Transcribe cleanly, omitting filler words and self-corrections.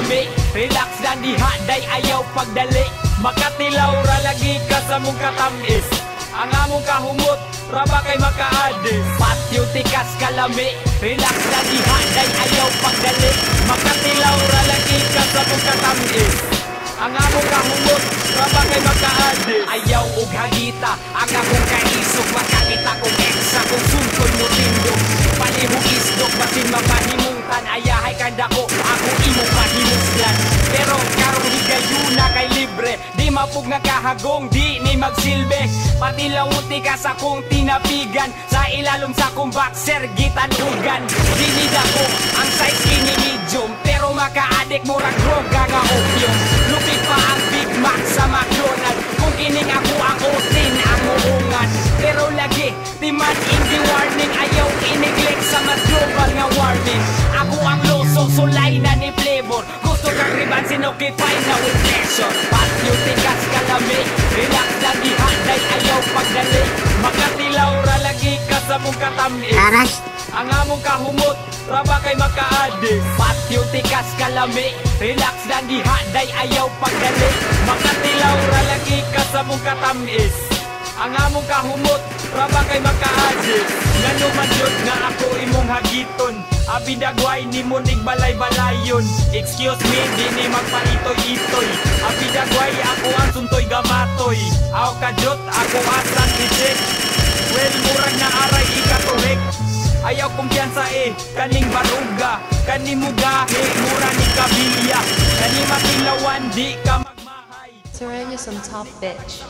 kalami, relax lang diha day ayaw pagdali. Makatilaw ra lagi ka sa mong katamis, ang among kahumot raba kay makaadis. Patyo tikas kalami, relax lang diha day ayaw pagdali. Makatilaw ra lagi ka sa mong katamis, ang among kahumot raba kay makaadis. Ayaw og hagita ang akong kaisog, makakita kong ex akong sungkol mo tindog. Palihog isdog basin mapahimutan, ayahay kanda ko ako imo pahimuslan. Pero karong higayuna kay libre, di mapug nga kahagong di ni magsilbi. Pati launti ka sa kong tinapigan, sa ilalom sa kong boxer gitanugan. Dinida ko ang size kini medium, pero maka-addict mo ra droga nga opium. Lupi pa ang Big Mac sa McDonald's, kung kining ako ang otin ang uungan. Pero lagi, timan in the warning, ayaw iniglek sa mas global nga warning. Ako ang loso, sulay na ni flavor, gusto kang riban sinokipay na with pressure. Patyo tikas kalami, relax lang dihanday ayaw pagdali. Makatilaw ra lagi ka sa mong katamis, ang among kahumot raba kay makaadis. Patyo tikas kalami, relax lang dihanday ayaw pagdali. Makatilaw ra lagi ka sa mong katamis, ang among kahumot raba kay makaadis. Nanuman yun nga ako imong hagiton, abidagway ni mo balay-balayon. Excuse me, di ni magpaitoy-itoy, abidagway ako ang suntoy gamatoy. Aw kadyot, ako asan isik, well murag na aray ikatuhik. Ayaw kumpiyansa kaning baruga, kani mugahe, mura ni kabilya. Kani matilawan, di ka magmahay. Serena some top bitch.